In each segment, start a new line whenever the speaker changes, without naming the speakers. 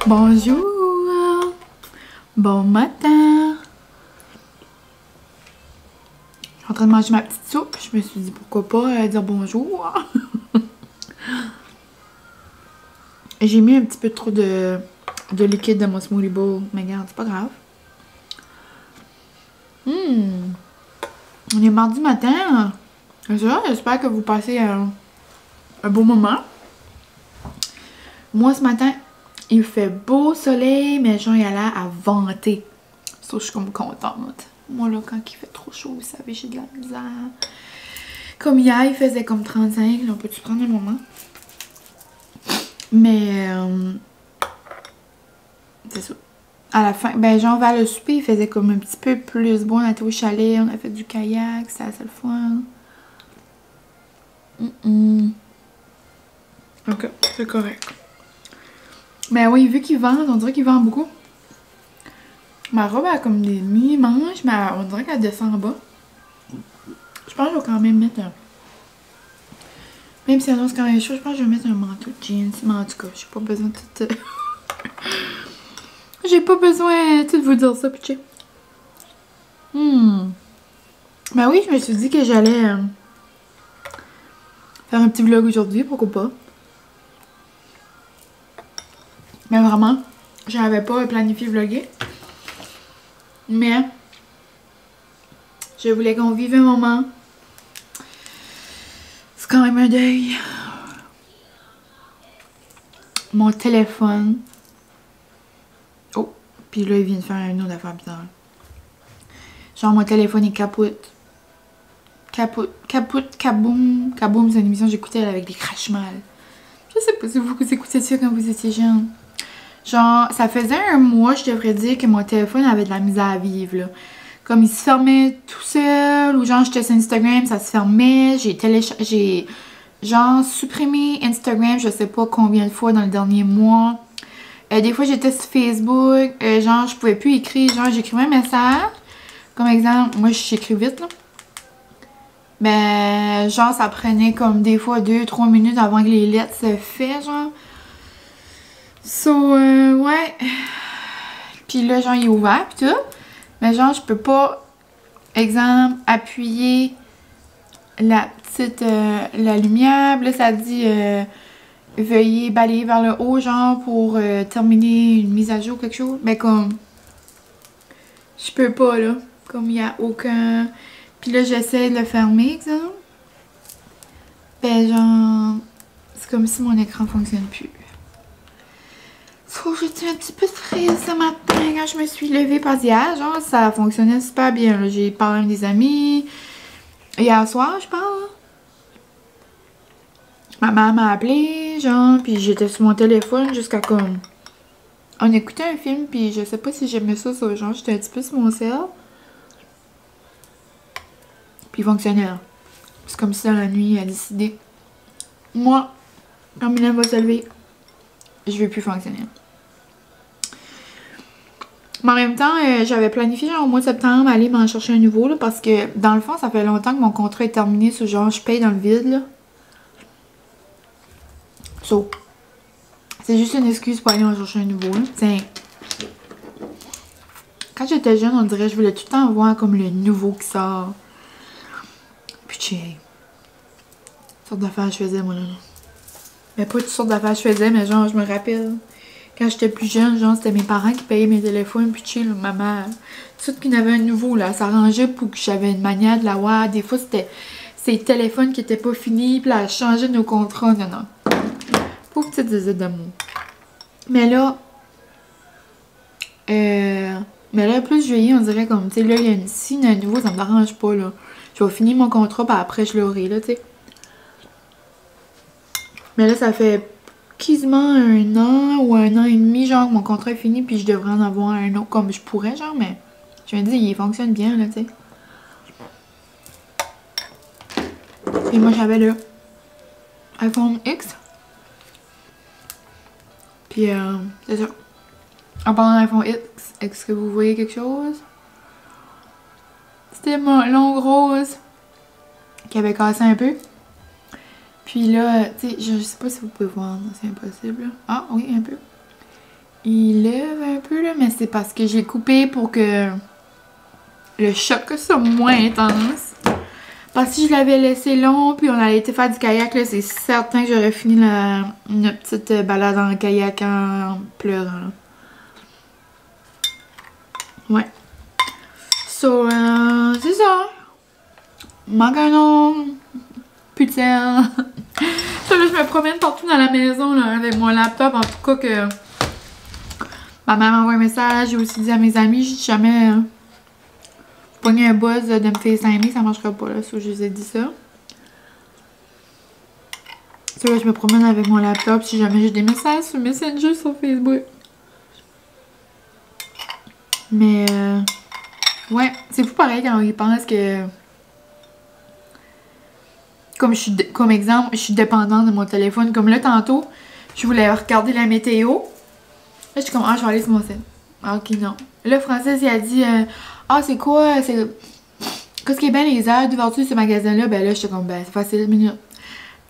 Bonjour! Bon matin! Je suis en train de manger ma petite soupe. Je me suis dit pourquoi pas dire bonjour. J'ai mis un petit peu trop de liquide dans mon smoothie bowl. Mais regarde, c'est pas grave. On est mardi matin. J'espère que vous passez un beau moment. Moi, ce matin, il fait beau soleil, mais genre, il y a l'air à vanter. Ça, je suis comme contente. Moi, là, quand il fait trop chaud, vous savez, j'ai de la misère. Comme hier, il faisait comme 35. Là, on peut-tu prendre un moment? Mais, c'est ça. À la fin, ben, genre, vers le souper, il faisait comme un petit peu plus beau. On était au chalet, on a fait du kayak, c'était assez le fun. Ok, c'est correct. Mais oui, vu qu'ils vendent, on dirait qu'ils vendent beaucoup. Ma robe a comme des mini-manches, mais on dirait qu'elle descend en bas. Je pense que je vais quand même mettre un... Même si elle annonce quand même chaud, je pense que je vais mettre un manteau de jeans. Mais en tout cas, j'ai pas besoin de tout... J'ai pas besoin de tout vous dire ça, pitché. Ben oui, je me suis dit que j'allais faire un petit vlog aujourd'hui, pourquoi pas. Mais vraiment, j'avais pas planifié vlogger. Mais je voulais qu'on vive un moment. C'est quand même un deuil. Mon téléphone. Oh, puis là, il vient de faire une autre affaire bizarre. Genre, mon téléphone est capote. Kaboom. Kaboom, c'est une émission que j'écoutais avec des crachements. Je sais pas si vous écoutez ça quand vous étiez jeune. Genre, ça faisait un mois, je devrais dire, que mon téléphone avait de la misère à vivre, là. Comme il se fermait tout seul, ou genre, j'étais sur Instagram, ça se fermait. J'ai genre supprimé Instagram, je sais pas combien de fois dans le dernier mois. Des fois, j'étais sur Facebook, genre, je pouvais plus écrire. Genre, j'écrivais un message. Comme exemple, moi, j'écris vite, là. Ben, genre, ça prenait comme des fois 2-3 minutes avant que les lettres se fassent, genre. So, ouais. Puis là, genre, il est ouvert, pis tout. Mais genre, je peux pas, exemple, appuyer la petite, la lumière. Là, ça dit, veuillez balayer vers le haut, genre, pour terminer une mise à jour, quelque chose. Mais comme, je peux pas, là. Comme, il y a aucun... Puis là, j'essaie de le fermer, exemple. Ben, genre, c'est comme si mon écran fonctionne plus. J'étais un petit peu stressée ce matin quand je me suis levée parce qu'hier, genre, ça fonctionnait super bien. J'ai parlé avec des amis. Hier soir, je parle. Ma mère m'a appelé, genre, puis j'étais sur mon téléphone jusqu'à comme... On écoutait un film, puis je sais pas si j'aimais ça, genre, j'étais un petit peu sur mon cell. Puis il fonctionnait, là. C'est comme si dans la nuit, elle a décidé. Moi, quand Mylène va se lever, je vais plus fonctionner. Mais en même temps, j'avais planifié genre au mois de septembre aller m'en chercher un nouveau là, parce que dans le fond, ça fait longtemps que mon contrat est terminé, sur genre je paye dans le vide là. So, c'est juste une excuse pour aller m'en chercher un nouveau là. Tiens. Quand j'étais jeune, on dirait que je voulais tout le temps voir comme le nouveau qui sort. Puis tiens. Toutes sortes d'affaires je faisais moi là. Mais pas toutes sortes d'affaires je faisais, mais genre je me rappelle. Quand j'étais plus jeune, genre, c'était mes parents qui payaient mes téléphones, puis chill, maman, tout qu'il y avait un nouveau, là, ça s'arrangeait pour que j'avais une manière de la voir. Des fois, c'était ces téléphones qui étaient pas finis, puis là, elle changeait nos contrats, non. Pauvre petite visite d'amour. Mais là, plus je vieillis, on dirait comme, tu sais, là, il y a une signe à nouveau, ça me dérange pas, là. Je vais finir mon contrat, puis après, je l'aurai, là, tu sais. Mais là, ça fait quasiment 1 an ou 1 an et demi, genre, que mon contrat est fini, puis je devrais en avoir un autre comme je pourrais, genre, mais je me dis, il fonctionne bien, là, tu sais. Et moi, j'avais le iPhone X. Puis, c'est ça. En parlant d'iPhone X, est-ce que vous voyez quelque chose? C'était mon long rose qui avait cassé un peu. Puis là, tu sais, je sais pas si vous pouvez voir, c'est impossible. Ah oui, un peu. Il lève un peu là, mais c'est parce que j'ai coupé pour que le choc soit moins intense. Parce que si je l'avais laissé long, puis on allait été faire du kayak, là, c'est certain que j'aurais fini notre petite balade en kayak en pleurant. Là. Ouais. So, c'est ça. Maganon. Putain. Ça, là, je me promène partout dans la maison, là, avec mon laptop. En tout cas, que ma mère m'envoie un message. J'ai aussi dit à mes amis, si jamais pogner un buzz de me FaceTimer, ça marchera pas, là. So, je vous ai dit ça. So, là, je me promène avec mon laptop si jamais j'ai des messages sur Messenger, sur Facebook. Mais, ouais, c'est fou pareil quand on y pense que... Comme exemple, je suis dépendante de mon téléphone. Comme là, tantôt, je voulais regarder la météo. Là, je suis comme, ah, je vais aller sur mon site. Ah, ok, non. Là, Francis, il a dit, ah, c'est quoi, qu'est-ce qui est bien les heures d'ouverture de ce magasin-là? Ben là, j'étais comme, ben, c'est facile, minutes.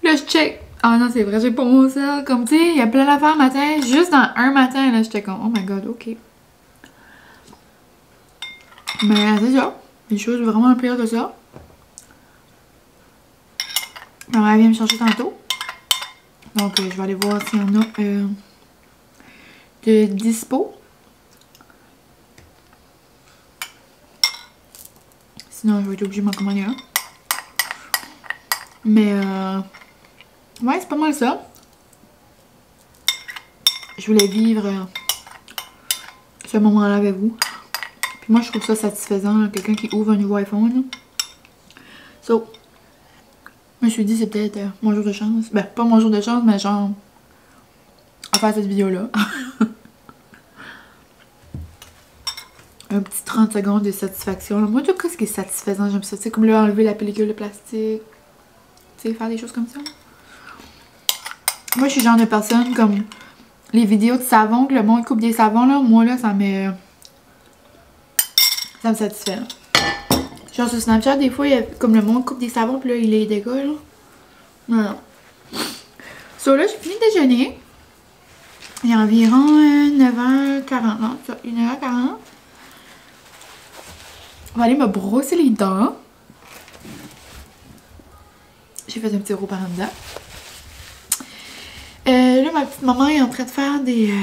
Là, je check. Ah non, c'est vrai, j'ai pas mon sel. Comme, tu sais, il y a plein d'affaires matin. Juste dans un matin, là, j'étais comme, oh my god, ok. Mais c'est ça. Des choses vraiment pires que ça. Ma mère vient me chercher tantôt. Donc, je vais aller voir s'il y en a de dispo. Sinon, je vais être obligée de m'en commander un. Mais, ouais, c'est pas mal ça. Je voulais vivre ce moment-là avec vous. Puis moi, je trouve ça satisfaisant, quelqu'un qui ouvre un nouveau iPhone. So, je me suis dit, c'est peut-être mon jour de chance. Ben, pas mon jour de chance, mais genre, à faire cette vidéo-là. Un petit 30 secondes de satisfaction. Moi, tout ce qui est satisfaisant, j'aime ça. Tu sais, comme là, enlever la pellicule de plastique. Tu sais, faire des choses comme ça. Moi, je suis le genre de personne comme les vidéos de savon, que le monde coupe des savons, là. Moi, là, ça me satisfait. Là. Genre sur Snapchat, des fois, il y a, comme le monde coupe des savons, puis là, il les dégage, là. Voilà. So là, j'ai fini de déjeuner. Il y a environ 9h40, non, 1h40. On va aller me brosser les dents. J'ai fait un petit roux par en dedans. Là, ma petite maman est en train de faire des...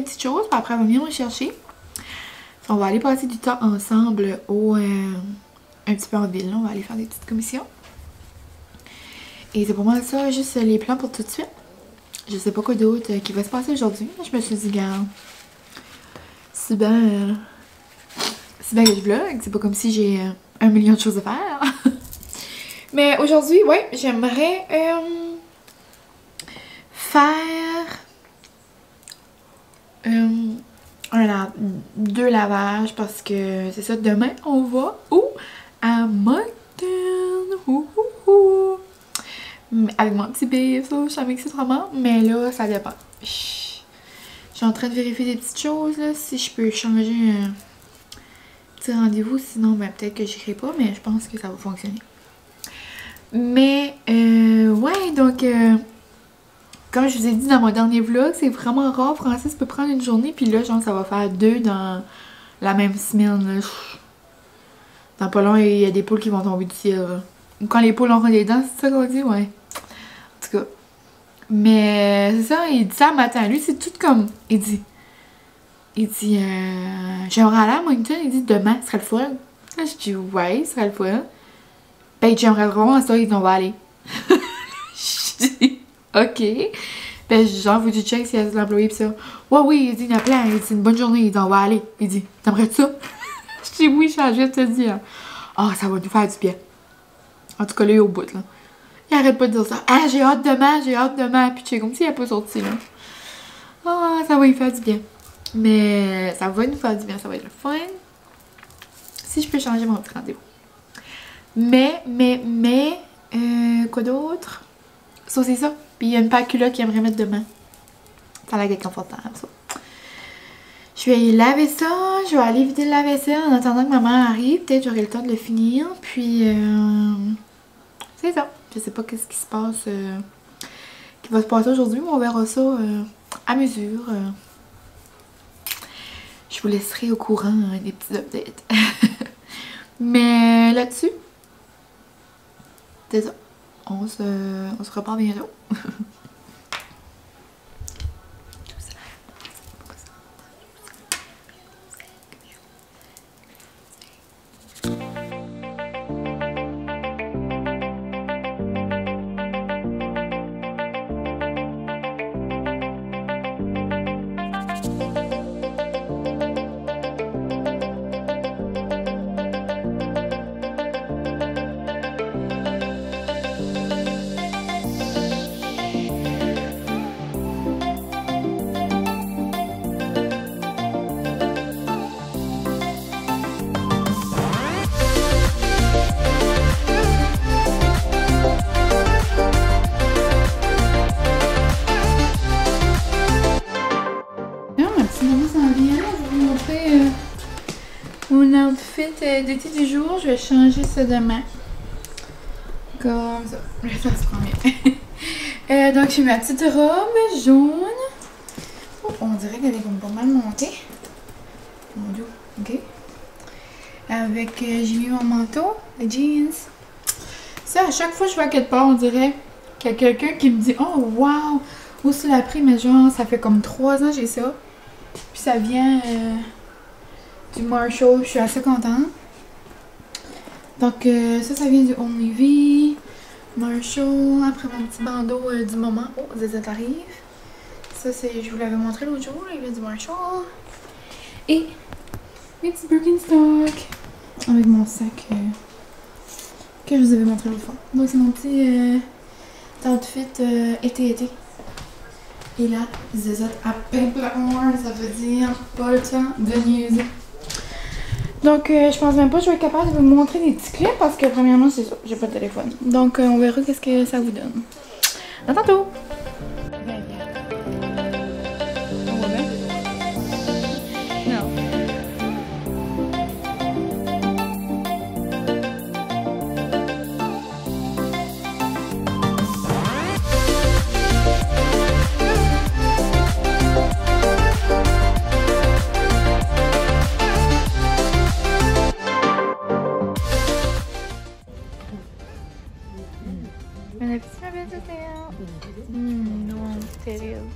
petites choses, puis après elle va venir me chercher. On va aller passer du temps ensemble un petit peu en ville. Là. On va aller faire des petites commissions. Et c'est pour moi ça, juste les plans pour tout de suite. Je sais pas quoi d'autre qui va se passer aujourd'hui. Je me suis dit, regarde, c'est bien que je vlog. C'est pas comme si j'ai 1 million de choses à faire. Mais aujourd'hui, ouais, j'aimerais faire 2 lavages parce que c'est ça, demain on va à Moncton. Avec mon petit bébé, ça, je suis vraiment, mais là, ça dépend. Je suis en train de vérifier des petites choses, là, si je peux changer un petit rendez-vous, sinon, ben, peut-être que j'irai pas, mais je pense que ça va fonctionner. Mais, ouais, donc, comme je vous ai dit dans mon dernier vlog, c'est vraiment rare, Francis peut prendre une journée, puis là, genre, ça va faire 2 dans la même semaine, là. Dans pas long, il y a des poules qui vont tomber du ciel, là. Quand les poules auront des dents, c'est ça qu'on dit, ouais. En tout cas. Mais c'est ça, il dit ça le matin. Lui, c'est tout comme. Il dit, j'aimerais aller à Moncton. Il dit, demain, ce serait le fun. Là, je dis, ouais, ce serait le fun. Ben, j'aimerais vraiment ça, ils dit, on va aller. Je Je dis, OK. Ben, genre, vous dites check si elle a l'employé pis ça. Ouais, oui, il dit, il y a plein. Il dit, une bonne journée. Il dit, on va aller. Il dit, t'aimerais ça? Je dis, oui, je viens de te dire. Ah, ça va nous faire du bien. En tout cas, là, il est au bout, là. Il arrête pas de dire ça. Ah, j'ai hâte demain, j'ai hâte demain. Puis, tu sais, comme s'il n'a pas sorti, là. Ah, ça va lui faire du bien. Mais ça va nous faire du bien, ça va être le fun. Si je peux changer mon petit rendez-vous. Mais, quoi d'autre? Ça, c'est ça. Puis il y a une paire culotte qu'il aimerait mettre demain. Ça va être confortable, ça. Je vais laver ça. Je vais aller vider le lave-vaisselle en attendant que maman arrive. Peut-être j'aurai le temps de le finir. Puis, c'est ça. Je sais pas qu'est-ce qui se passe, qui va se passer aujourd'hui, mais on verra ça à mesure. Je vous laisserai au courant des petits updates. Mais là-dessus, c'est ça. On se reparle bientôt. Mon outfit d'été du jour, je vais changer ça demain. Comme ça. Ça se prend bien. Donc j'ai ma petite robe jaune. Oh, on dirait qu'elle est comme pas mal montée. Mon dieu, ok. Avec, j'ai mis mon manteau, les jeans. Ça, à chaque fois que je vois quelque part, on dirait qu'il y a quelqu'un qui me dit « Oh, wow! Où tu l'as pris? » Mais genre, ça fait comme 3 ans que j'ai ça. Puis ça vient du Marshall. Je suis assez contente. Donc, ça vient du Old Navy. Marshall. Après mon petit bandeau du moment. Oh, ça arrive. Ça, c'est, je vous l'avais montré l'autre jour. Il vient du Marshall. Et mes petits Birkenstock. Avec mon sac que je vous avais montré l'autre fois. Donc, c'est mon petit outfit été-été. Et là, zézote à Pimpleur, ça veut dire pas le temps de niaiser. Donc, je pense même pas que je vais être capable de vous montrer des petits clips parce que, premièrement, c'est ça, j'ai pas de téléphone. Donc, on verra qu'est-ce que ça vous donne. À tantôt! Bon appétit, ma belle Cécile! Non, c'est terrible.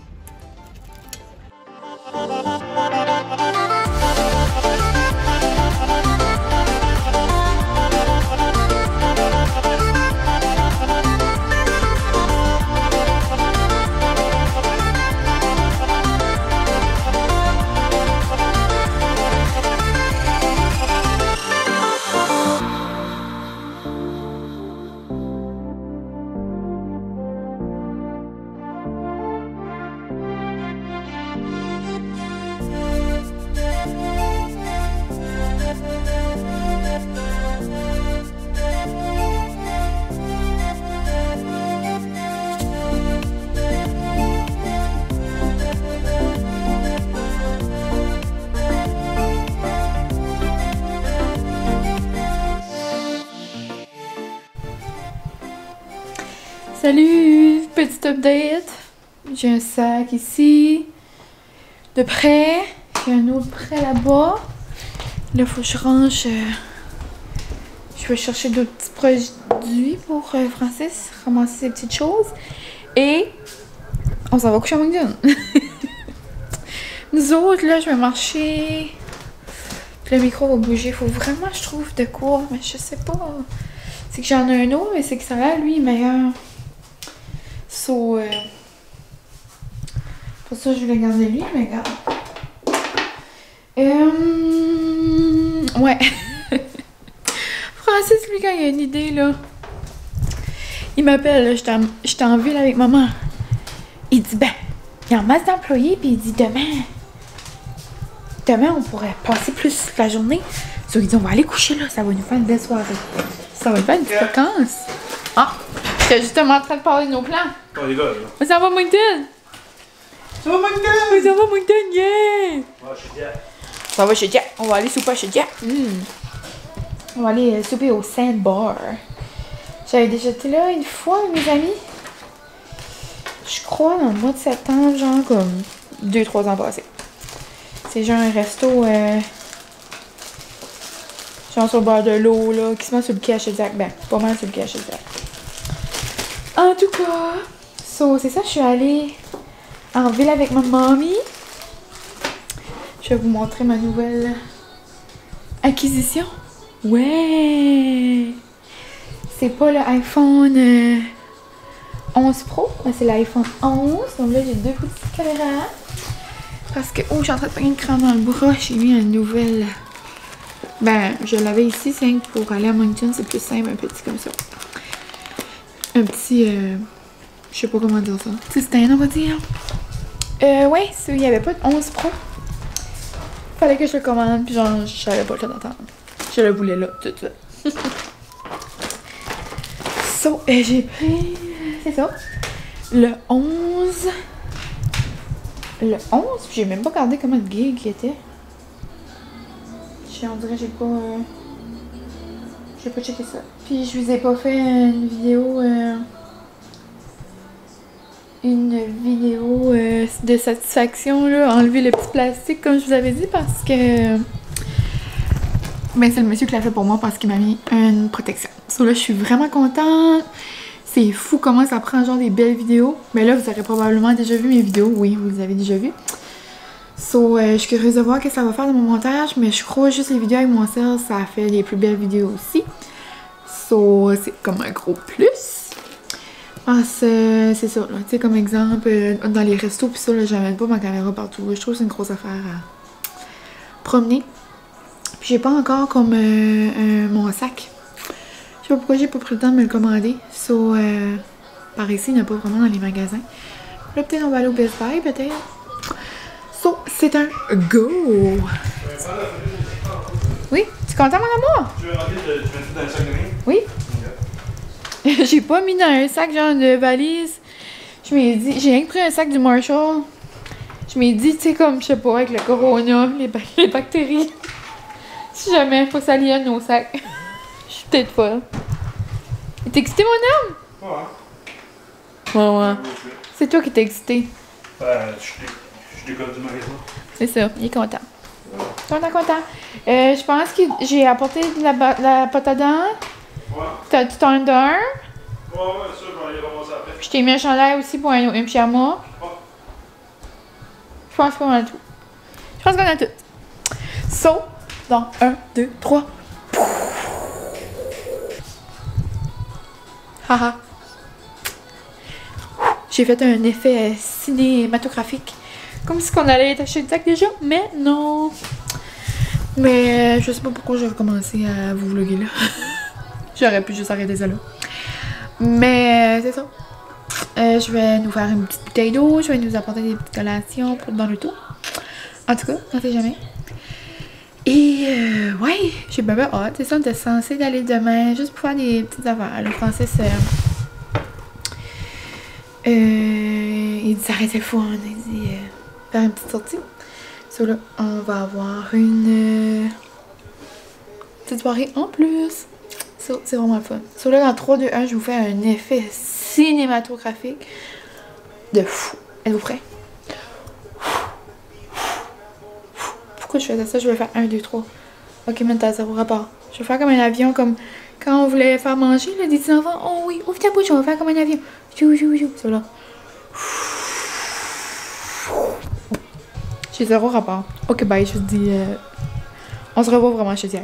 Salut! Petit update. J'ai un sac ici. De près. J'ai un autre près là-bas. Là, il faut que je range. Je vais chercher d'autres petits produits pour Francis. Ramasser ses petites choses. Et on s'en va coucher à Moncton. Nous autres, là, je vais marcher. Le micro va bouger. Il faut vraiment, je trouve, de quoi. Mais je sais pas. C'est que j'en ai un autre, mais c'est que ça a lui, meilleur. So, pour ça, je voulais garder lui, mais regarde. Ouais. Francis, lui, quand il a une idée, là, il m'appelle, là, j'étais en ville avec maman. Il dit, ben, il y a en masse d'employés, puis il dit, demain, on pourrait passer plus la journée. So, il dit, on va aller coucher, là, ça va nous faire une belle soirée. Ça va nous faire une petite vacance. Ah, j'étais justement en train de parler de nos plans.
Oh, les gars, là.
On s'en va à Moncton.
Ça va, Moncton?
On s'en va à Moncton, yeah!
Ouais, je suis bien.
On va chez Jack. On va aller souper chez Jack. On va aller souper au Sandbar. J'avais déjà été là une fois avec mes amis. Je crois dans le mois de septembre, genre comme 2-3 ans passés. C'est genre un resto genre sur le bord de l'eau là, qui se met sur le quai à Chediac. Ben, pas mal sur le quai à Chediac. En tout cas, c'est ça, je suis allée en ville avec ma mamie. Je vais vous montrer ma nouvelle acquisition. Ouais! C'est pas le iPhone 11 Pro, mais c'est l'iPhone 11. Donc là, j'ai 2 petites caméras. Parce que, oh, je suis en train de prendre une crème dans le bras. J'ai mis une nouvelle. Ben, je l'avais ici, c'est pour aller à Moncton. C'est plus simple, un petit comme ça. Un petit, je sais pas comment dire ça. Petit stand, on va dire. Ouais, il n'y avait pas de 11 Pro. Fallait que je le commande, puis genre, j'avais pas le temps d'attendre. Je le voulais là, tout de suite. So, j'ai pris, c'est ça, le 11. Le 11, puis j'ai même pas regardé comment le gig était. On dirait que j'ai pas checké ça. Puis je vous ai pas fait une vidéo de satisfaction, là, enlever le petit plastique comme je vous avais dit parce que ben c'est le monsieur qui l'a fait pour moi parce qu'il m'a mis une protection. So là je suis vraiment contente. C'est fou comment ça prend genre des belles vidéos. Mais là vous aurez probablement déjà vu mes vidéos. Oui, vous les avez déjà vues. So je suis curieuse de voir ce que ça va faire dans mon montage. Mais je crois juste les vidéos avec mon cell, ça fait les plus belles vidéos aussi. So c'est comme un gros plus. C'est ça, là. Tu sais, comme exemple, dans les restos, pis ça, là, j'amène pas ma caméra partout. Je trouve que c'est une grosse affaire à promener. Puis j'ai pas encore comme mon sac. Je sais pas pourquoi j'ai pas pris le temps de me le commander. So, par ici, il n'y en a pas vraiment dans les magasins. Là, peut-être on va aller au Best Buy, peut-être. So, c'est un go! Oui? Tu es content, mon amour?
Tu veux rentrer, tu mets tout dans le sac de main?
Oui. J'ai pas mis dans un sac genre de valise. Je m'ai dit, j'ai rien que pris un sac du Marshall. Je m'ai dit, tu sais, comme, je sais pas, avec le corona, les bactéries. Si jamais, faut s'allier à nos sacs. Je suis peut-être folle. T'es excité, mon homme? Ouais. Ouais. C'est toi qui t'es excité.
Je décolle du magasin.
C'est ça, il est content. Content. Je pense que j'ai apporté de la pâte à dents.
Ouais.
T'as-tu t'en donnes un?
Ouais, ça, je vais aller ramasser après.
Je t'ai mis un chandail aussi pour un pyjama.
Ouais.
Je pense qu'on a tout. Je pense qu'on a tout. So, dans 1, 2, 3. Haha. J'ai fait un effet cinématographique. Comme si on allait être chez le sac déjà, mais non. Mais je sais pas pourquoi j'ai recommencé à vous vlogger là. J'aurais pu juste arrêter ça là. Mais c'est ça. Je vais nous faire une petite bouteille d'eau. Je vais nous apporter des petites collations pour dans le tout. En tout cas, on sait jamais. Et ouais, j'ai bien hâte. C'est ça, on était censé d'aller demain juste pour faire des petites affaires. Le Francis, il dit s'arrêter le fun. Il dit faire une petite sortie. So là, on va avoir une petite soirée en plus. So, c'est vraiment le fun. So là, dans 3, 2, 1, je vous fais un effet cinématographique de fou. Êtes-vous prêts? Pourquoi je faisais ça? Je vais faire 1, 2, 3. Ok, mais t'as 0 rapport. Je vais faire comme un avion, comme quand on voulait faire manger, là, des petits enfants. Oh oui, ouvre ta bouche, on va faire comme un avion. Jou. Ça là. J'ai 0 rapport. Ok, bye, je te dis. On se revoit vraiment, je te dis.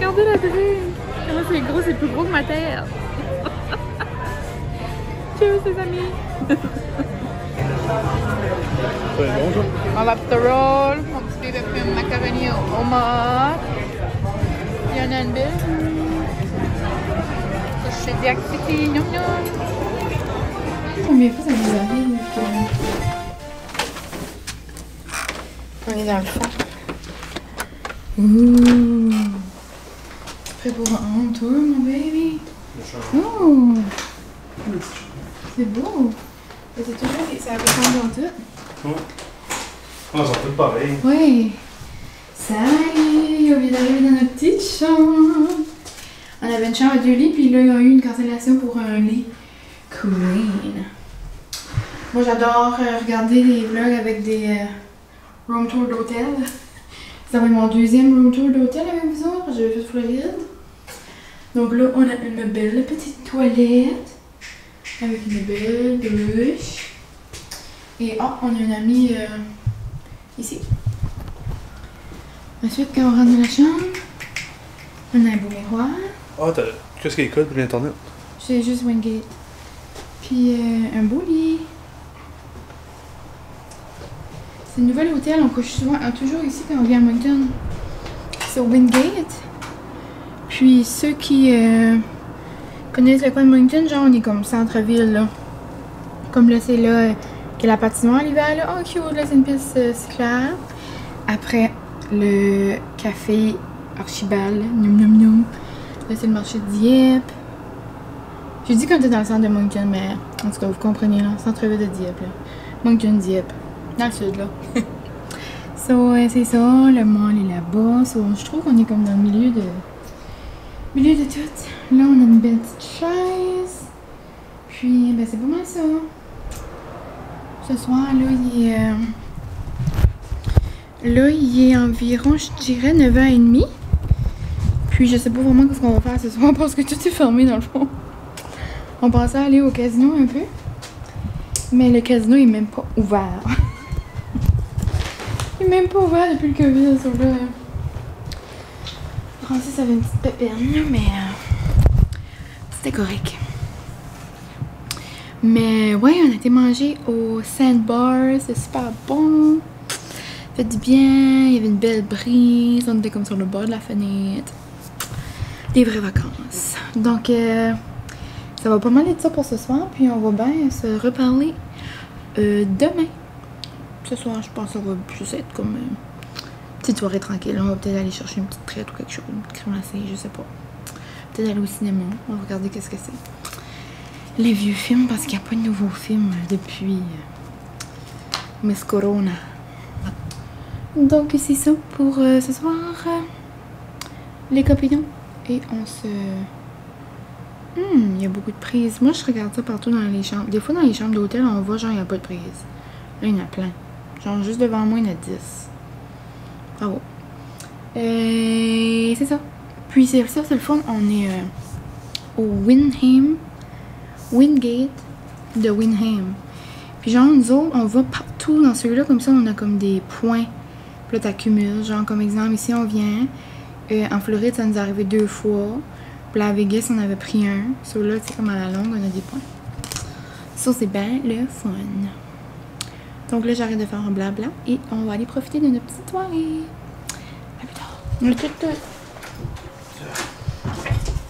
Regardez la drink! Comment c'est gros, c'est plus gros que ma tête! Cheers les amis!
C'est bon, ça?
Mon lobster roll, mon petit bébé plume macaroni au homard. Il y en a une belle. Ça, je suis déactivité. Miam miam. Combien de fois ça vous arrive on est dans le fond. Ouh! Prêt pour un tour, mon baby? Oh! C'est beau! C'est toujours ça ressemble en tout.
Ouais. Ah, ça fait pareil.
Oui! Salut! On vient d'arriver dans notre petite chambre. On avait une chambre à 2 lits, puis là, ils ont eu une cancellation pour un lit queen. Moi, j'adore regarder des vlogs avec des room tours d'hôtel. Ça va être mon deuxième room tour d'hôtel avec vous autres. J'avais fait Floride. Donc là, on a une belle petite toilette avec une belle douche. Et oh, on a une amie ici. Ensuite, quand on rentre dans la chambre, on a un beau miroir.
Ah, qu'est-ce qu'il y a code pour l'internet?
C'est juste Wingate. Puis un beau lit. C'est un nouvel hôtel, on couche souvent, toujours ici quand on vient à Moncton. C'est au Wingate. Puis ceux qui connaissent le coin de Moncton, genre on est comme centre-ville là. Comme là c'est là qu'il y a la patinoire l'hiver là. Oh cute, là c'est une piste cyclable. Après le café Archibald, noum noum noum. Là c'est le marché de Dieppe. J'ai dit qu'on était dans le centre de Moncton, mais en tout cas vous comprenez là, centre-ville de Dieppe là. Moncton Dieppe. Dans le sud, là. So, c'est ça, le mall est là-bas. So, je trouve qu'on est comme dans le milieu de tout. Là, on a une belle petite chaise. Puis, ben, c'est pas mal ça. Ce soir, là, il est environ, je dirais, 9h30. Puis, je sais pas vraiment ce qu'on va faire ce soir parce que tout est fermé, dans le fond. On pensait aller au casino un peu. Mais le casino est même pas ouvert. Il est même pas ouvert depuis le COVID, ça là. Francis avait une petite pépine, mais c'était correct. Mais ouais, on a été manger au Sandbar, c'est super bon. Ça fait du bien, il y avait une belle brise, on était comme sur le bord de la fenêtre. Des vraies vacances. Donc, ça va pas mal être ça pour ce soir, puis on va bien se reparler demain. Ce soir, je pense que ça va plus être comme une petite soirée tranquille. On va peut-être aller chercher une petite traite ou quelque chose, une petite crème glacée, je sais pas. Peut-être aller au cinéma, on va regarder qu'est-ce que c'est. Les vieux films, parce qu'il n'y a pas de nouveaux films depuis Miss Corona. Donc c'est ça pour ce soir, les copains. Et on se... il y a beaucoup de prises. Moi, je regarde ça partout dans les chambres. Des fois, dans les chambres d'hôtel, on voit genre, il n'y a pas de prise. Là, il y en a plein. Genre, juste devant moi, il y en a 10. Bravo. Et c'est ça. Puis, c'est ça, c'est le fun. On est au Wingate de Windham. Puis, genre, nous autres, on va partout dans celui-là. Comme ça, on a comme des points. Puis là, t'accumules. Genre, comme exemple, ici, on vient. En Floride, ça nous est arrivé 2 fois. Puis là, à Vegas, on avait pris un. Celui-là, c'est comme à la longue, on a des points. Ça, c'est bien le fun. Donc là, j'arrête de faire un blabla et on va aller profiter de notre petite soirée. À plus tard.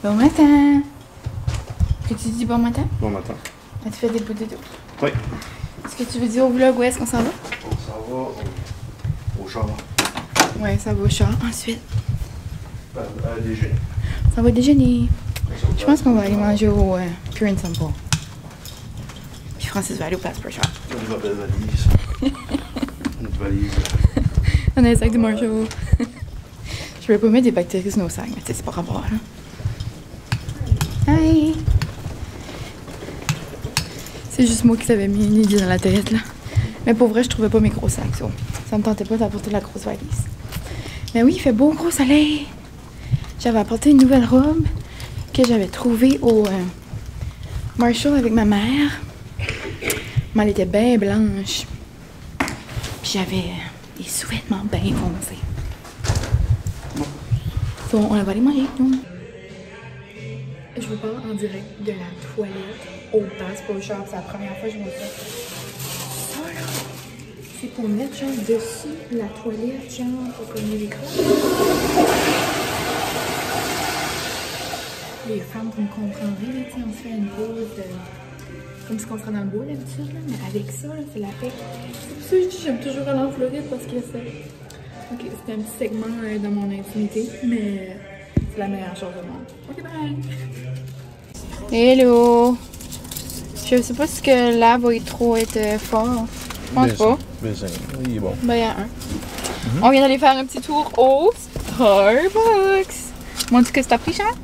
Bon matin. Qu'est-ce que tu dis bon matin?
Bon matin.
As-tu fait des bouts de dos?
Oui.
Est-ce que tu veux dire au vlog où est-ce qu'on s'en va?
On s'en va au char.
Ouais, ça va au char. Ensuite,
À déjeuner.
ça va déjeuner. Je pense qu'on va aller manger au Pure and Simple. Puis Francis va aller au Passport Shop.
Une belle valise. Une valise.
On a un sac de Marshall. Je vais pas mettre des bactéries sur nos sacs, mais tu sais, c'est pas rapport, là. Hi! C'est juste moi qui s'avais mis une idée dans la tête, là. Mais pour vrai, je trouvais pas mes gros sacs, so. Ça me tentait pas d'apporter la grosse valise. Mais oui, il fait beau gros soleil. J'avais apporté une nouvelle robe que j'avais trouvée au Marshall avec ma mère. Mais elle était bien blanche. Puis j'avais des sous-vêtements bien foncés. So, on va aller manger. Je vous parle en direct de la toilette au Bass Pro Shop. C'est la première fois que je vois ça. Ça là, c'est pour mettre genre dessus la toilette, genre pour cogner les crottes. Les femmes, vous me comprendrez, là, on se fait une pause comme ce qu'on ferait dans le bois d'habitude, mais avec ça, c'est la paix. C'est pour ça que je dis j'aime toujours aller en Floride parce qu'il y a ça. Ok, c'était un petit segment dans mon intimité, mais c'est la meilleure chose du monde. Ok, bye! Hello! Je sais pas si que là va trop être fort. Je pense pas.
Il est bon.
Ben, il y a un. On vient d'aller faire un petit tour au Starbucks. M'as dit que c'est pris, Charles?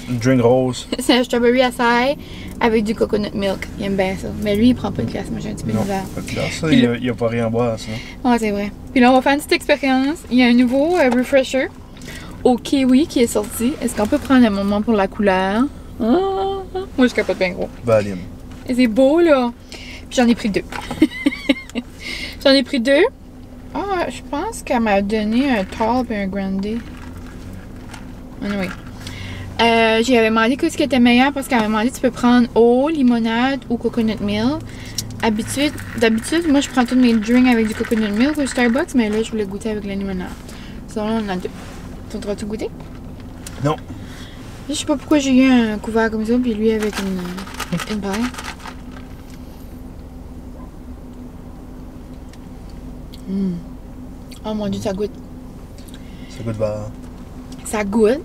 Drink rose.
C'est un strawberry acai avec du coconut milk. Il aime bien ça. Mais lui, il prend pas de glace. Moi, j'ai un petit peu de verre.
Pas de glace. Ça, il n'y a pas rien à boire, ça.
Ouais, c'est vrai. Puis là, on va faire une petite expérience. Il y a un nouveau refresher au kiwi qui est sorti. Est-ce qu'on peut prendre un moment pour la couleur? Ah, moi, je capote bien gros.
Valium.
Et c'est beau, là. Puis j'en ai pris 2. J'en ai pris 2. Ah, je pense qu'elle m'a donné un tall et un grandé. Anyway. J'y avais demandé qu'est-ce qui était meilleur parce qu'elle m'avait demandé tu peux prendre eau, limonade ou coconut milk. D'habitude, moi je prends tous mes drinks avec du coconut milk au Starbucks, mais là je voulais goûter avec la limonade. Sinon là on en a 2. Faudras-tu goûter?
Non.
Je sais pas pourquoi j'ai eu un couvert comme ça, puis lui avec une paille. Oh mon dieu, ça goûte.
Ça goûte vert.
Ça goûte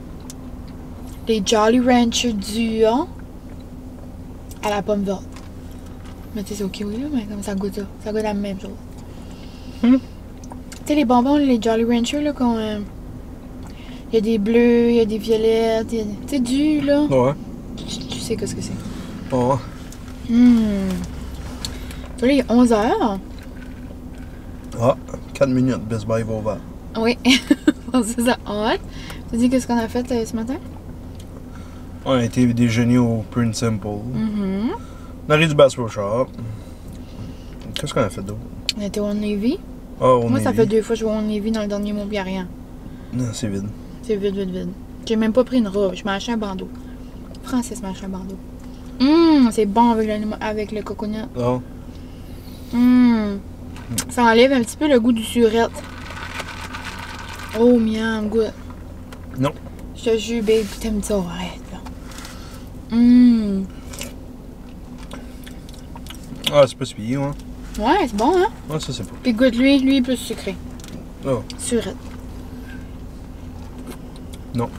les Jolly Rancher durs à la pomme verte. Mais tu sais, c'est au kiwi là, mais comme ça goûte ça. Ça goûte la même chose. Tu sais, les bonbons, les Jolly Rancher là, quand il y a des bleus, il y a des violettes, tu sais, du là.
Ouais.
Tu sais qu'est-ce que c'est.
Ouais.
Là, il est 11h.
Ah, 4 minutes, Best Buy va ouvert.
Oui. C'est ça, hot. Tu dis qu'est-ce qu'on a fait ce matin?
On a été déjeuner au Print Simple. On arrive du Bass Pro Shop. Qu'est-ce qu'on a fait d'autre?
On était au Navy.
Ah, au
Moi,
Navy.
ça fait 2 fois que je vais au Navy dans le dernier mois, puis rien.
Non, c'est vide.
C'est vide, vide, vide. J'ai même pas pris une robe, je m'ai acheté un bandeau. Francis m'a acheté un bandeau. C'est bon avec le coconut.
Ah.
Ça enlève un petit peu le goût du surette. Oh, miam, goût.
Non.
Je te jure, babe, t'aimes ça, arrête, là.
Ah, c'est pas si pire, hein?
Ouais, c'est bon, hein?
Ah, ça, c'est pas.
Puis goûte lui, lui plus sucré.
Oh.
Surette.
Non.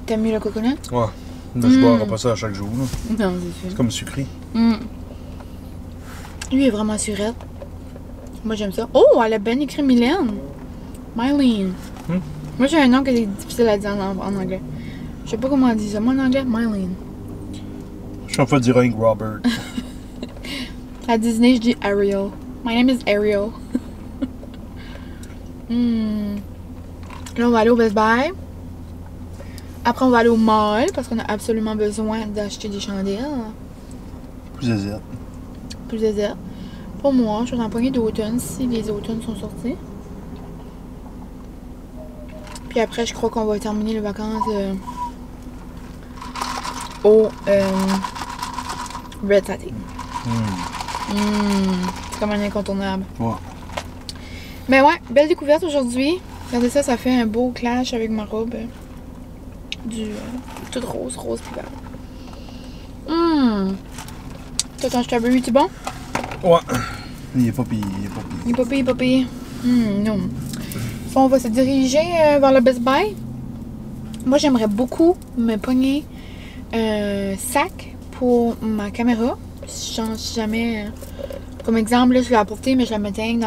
T'aimes mieux le coconut?
Ouais. Mais je boirai pas ça à chaque jour, là.
Non, c'est sûr.
C'est comme sucré.
Lui est vraiment surette. Moi, j'aime ça. Oh, elle a bien écrit Mylène. Mylene. Moi, j'ai un nom qui est difficile à dire en anglais. Je sais pas comment on dit ça. Moi, en anglais, Mylene.
Je suis en fait dire avec Robert.
À Disney, je dis Ariel. My name is Ariel. Là, on va aller au Best Buy. Après, on va aller au mall parce qu'on a absolument besoin d'acheter des chandelles.
Plus aisette.
Plus aisette. Pour moi, je suis en poignée d'automne si les automnes sont sortis. Puis après, je crois qu'on va terminer les vacances au Red Satin. C'est comme un incontournable.
Ouais.
Mais ouais, belle découverte aujourd'hui. Regardez ça, ça fait un beau clash avec ma robe du toute rose pivert. Toi, ton strawberry, tu bon?
Ouais. Il est pas pire,
Il est pas pire. Non. On va se diriger vers le Best Buy. Moi, j'aimerais beaucoup me pogner un sac pour ma caméra. Si jamais... comme exemple, là, je l'ai apporté, mais je la mettais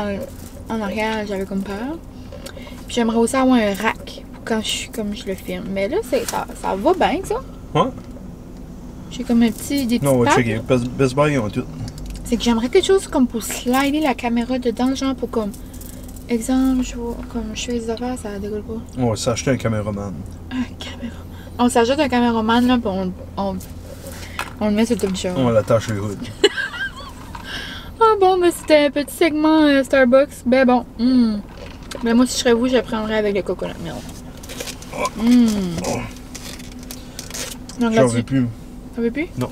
en arrière, j'avais comme peur. Puis j'aimerais aussi avoir un rack quand je le filme. Mais là, ça va bien, ça.
Ouais.
J'ai comme des petites
Non, on va
pattes.
checker. Best Buy, ils ont tout.
C'est que j'aimerais quelque chose comme pour slider la caméra dedans, genre pour comme... Exemple, comme je fais des affaires, ça décolle pas.
On va s'acheter un caméraman.
Un caméraman. On s'achète un caméraman, là, puis on le met sur le top du char.
On l'attache les hoods.
Ah bon, mais c'était un petit segment Starbucks. Ben bon. Ben moi, si je serais vous, je le prendrais avec le coconut milk. Donc
J'en veux plus.
T'en veux plus?
Non.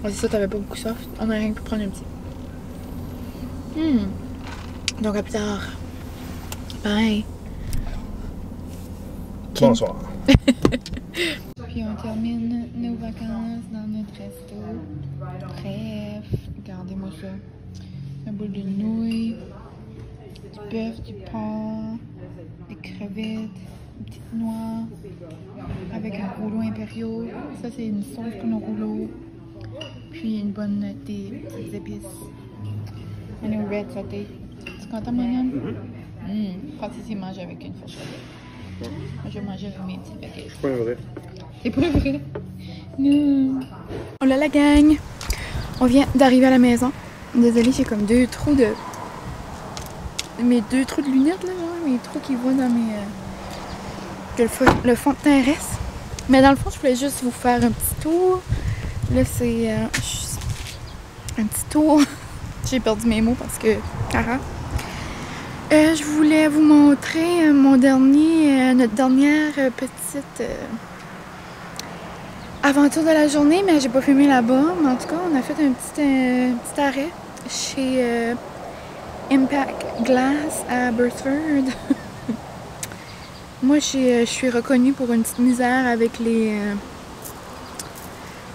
Ouais, c'est ça, t'avais pas beaucoup soif. On a rien pu prendre un petit. Donc à plus tard. Bye.
Bonsoir.
Puis on termine nos vacances dans notre resto. Bref, regardez-moi ça. Un boule de nouilles, du bœuf, du porc, des crevettes, une petite noix, avec un rouleau impériaux. Ça, c'est une sauce pour nos rouleaux. Puis une bonne des petites épices. Et un red sauté. Tu content, Marianne? Francis, il mange avec une fourchette. Moi, je vais manger avec mes petits baguettes.
C'est pas vrai.
C'est pas vrai? Non. Oh là, la gang! On vient d'arriver à la maison. Désolée, j'ai comme deux trous de... Mes deux trous de lunettes, là, genre, mes trous qui voient dans mes... Que le fond de teint reste. Mais dans le fond, je voulais juste vous faire un petit tour. Là, c'est... un petit tour. J'ai perdu mes mots parce que... je voulais vous montrer notre dernière petite aventure de la journée, mais j'ai pas filmé là-bas. Mais en tout cas, on a fait un petit arrêt chez Impact Glass à Burstford. Moi, je suis reconnue pour une petite misère avec les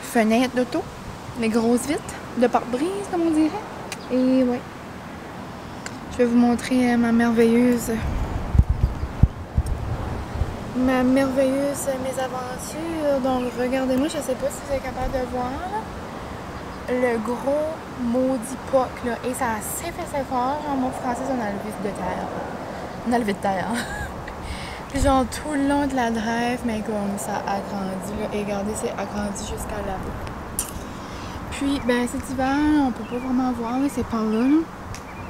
fenêtres d'auto, les grosses vitres de pare-brise, comme on dirait. Et ouais. Je vais vous montrer ma merveilleuse mésaventures. Donc regardez-moi, je sais pas si vous êtes capable de voir là, le gros maudit POC là. Et ça a assez fait fort. Genre mon français, on a levé de terre. On a levé de terre. Puis genre tout le long de la drive, mais comme ça a grandi là. Et regardez, c'est agrandi jusqu'à là-bas. Puis ben cet hiver, on peut pas vraiment voir, c'est par là.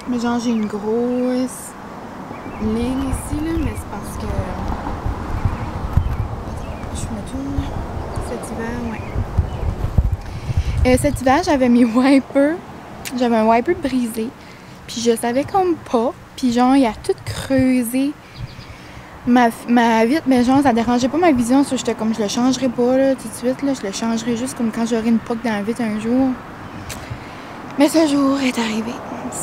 Mais genre j'ai une grosse ligne ici là, mais c'est parce que je me tourne cet hiver, ouais. Cet hiver j'avais mes wipers, j'avais un wiper brisé, puis je savais comme pas, puis genre il a tout creusé ma vitre, mais genre ça dérangeait pas ma vision, so j'étais comme je le changerai pas là tout de suite là, je le changerai juste comme quand j'aurai une poque dans la vitre un jour. Mais ce jour est arrivé.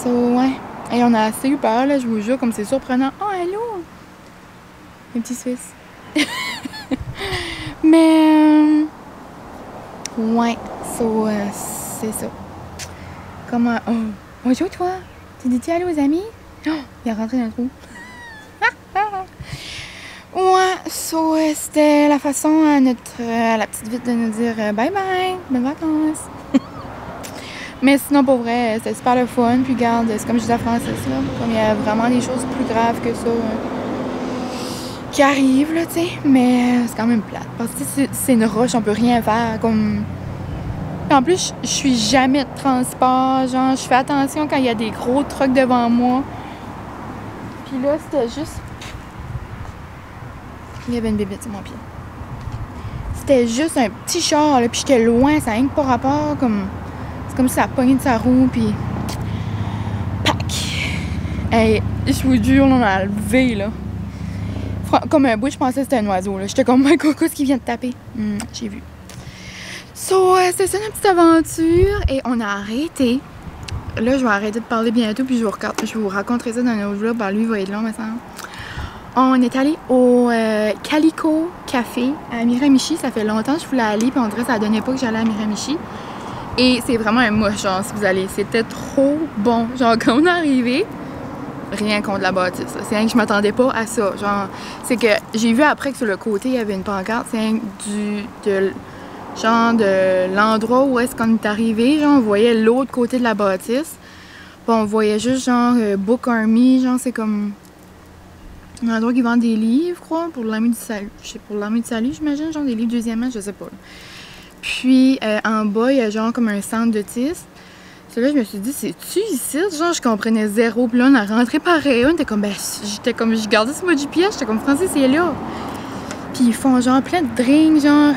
So, ouais. Et on a assez eu peur, là, je vous jure, comme c'est surprenant. Oh, allô! Les petits Suisses. Mais, ouais. So, c'est ça. Comment... Oh, bonjour, toi! Tu dis-tu allô aux amis? Oh, il est rentré dans le trou. Ouais, so, c'était la façon à la petite vite de nous dire bye-bye, bonnes vacances. Mais sinon, pour vrai, c'était super le fun. Puis regarde, c'est comme je disais à Francis, là, comme il y a vraiment des choses plus graves que ça qui arrivent, là, tu sais. Mais c'est quand même plate. Parce que c'est une roche, on peut rien faire. Comme... En plus, je suis jamais de transport. Genre, je fais attention quand il y a des gros trucks devant moi. Puis là, c'était juste... Il y avait une bébête sur mon pied. C'était juste un petit char, là, puis j'étais loin, ça n'a pas rapport, comme... C'est comme si ça a pogné de sa roue, puis... Pac! Hey, je vous jure, on a levé, là. Comme un bout, je pensais que c'était un oiseau, là. J'étais comme, qu'est-ce qui vient de taper? J'ai vu. So, c'était ça notre petite aventure, et on a arrêté. Là, je vais arrêter de parler bientôt, puis je vous raconterai ça dans un autre vlog. Ben, lui, il va être long, me semble. On est allé au Calico Café à Miramichi. Ça fait longtemps que je voulais aller, puis on dirait que ça donnait pas que j'allais à Miramichi. Et c'est vraiment un must, genre, si vous allez. C'était trop bon. Genre, quand on est arrivé, rien contre la bâtisse. C'est rien que je m'attendais pas à ça. Genre, c'est que j'ai vu après que sur le côté, il y avait une pancarte. C'est rien que de l'endroit où est-ce qu'on est arrivé. Genre, on voyait l'autre côté de la bâtisse. Puis on voyait juste, genre, Book Army. Genre, c'est comme un endroit qui vend des livres, je crois, pour l'armée du salut. Je sais, pour l'armée du salut, j'imagine, genre des livres deuxième main, je sais pas. Puis en bas, il y a genre comme un centre d'autisme. Là, je me suis dit, c'est-tu ici? Genre, je comprenais zéro. Puis là, on a rentré pareil. On était comme, je gardais ce mot GPS. J'étais comme, Francis, c'est là. Puis ils font genre plein de drinks, genre.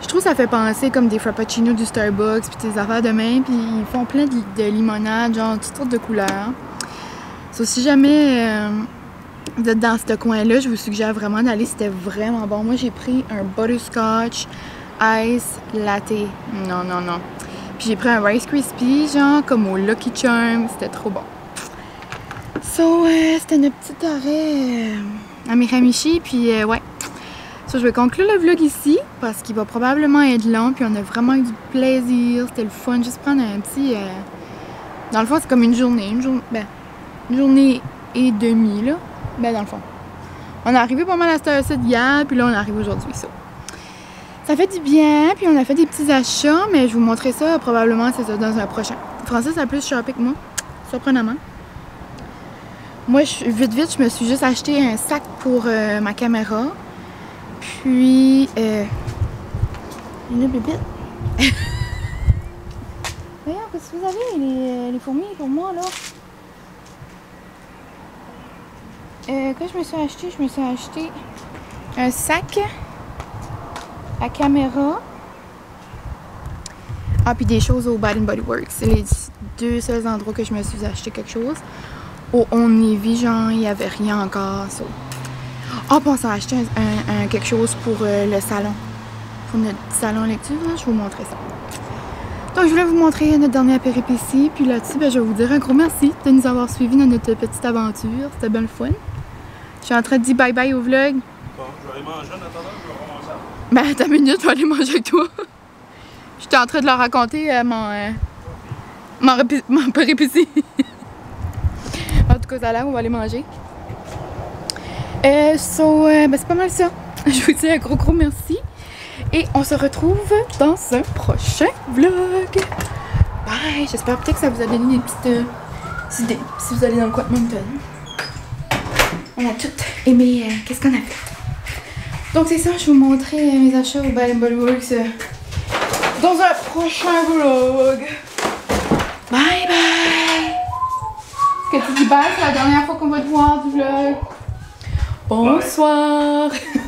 Je trouve que ça fait penser comme des frappuccinos du Starbucks, puis des affaires de même. Puis ils font plein de limonades, genre toutes sortes de couleurs. So, si jamais vous êtes dans ce coin-là, je vous suggère vraiment d'aller. C'était vraiment bon. Moi, j'ai pris un butterscotch ice latte. Non, non, non. Puis j'ai pris un Rice Krispies, genre comme au Lucky Charms. C'était trop bon. So, c'était notre petit arrêt à Miramichi. Puis, ouais. So, je vais conclure le vlog ici parce qu'il va probablement être long. Puis, on a vraiment eu du plaisir. C'était le fun. Juste prendre un petit. Dans le fond, c'est comme une journée. Une journée et demie, là. Ben, dans le fond. On est arrivé pas mal à cette heure-ci hier. Puis là, on arrive aujourd'hui. So. Ça fait du bien, puis on a fait des petits achats, mais je vous montrerai ça probablement, c'est ça, dans un prochain. Francis a plus shoppé que moi, surprenamment. Moi, vite, je me suis juste acheté un sac pour ma caméra. Puis, une bébite. Voyons, qu'est-ce que vous avez, les fourmis pour moi, là? Quand je me suis acheté un sac. La caméra. Ah, puis des choses au Bath & Body Works. C'est les deux seuls endroits que je me suis acheté quelque chose. Au On Navy, genre, il n'y avait rien encore. So. Ah, puis on s'est acheté quelque chose pour le salon. Pour notre salon lecture, là, je vous montrerai ça. Donc, je voulais vous montrer notre dernière péripétie. Puis là-dessus, ben, je vais vous dire un gros merci de nous avoir suivis dans notre petite aventure. C'était bien le fun. Je suis en train de dire bye-bye au vlog.
Bon, je vais aller manger en attendant, je vais ramasser.
Ben, attends une minute, je vais aller manger avec toi. J'étais en train de leur raconter mon péripétie. En tout cas, ça a l'air, on va aller manger. Ben, c'est pas mal ça. Je vous dis un gros merci. Et on se retrouve dans un prochain vlog. Bye! J'espère peut-être que ça vous a donné des petites idées si vous allez dans le coin de Moncton. On a toutes aimé qu'est-ce qu'on a fait. Donc c'est ça, je vais vous montrer mes achats au Bath & Body Works dans un prochain vlog. Bye bye! Est-ce que tu dis bye? C'est la dernière fois qu'on va te voir du vlog. Bonsoir! Bye.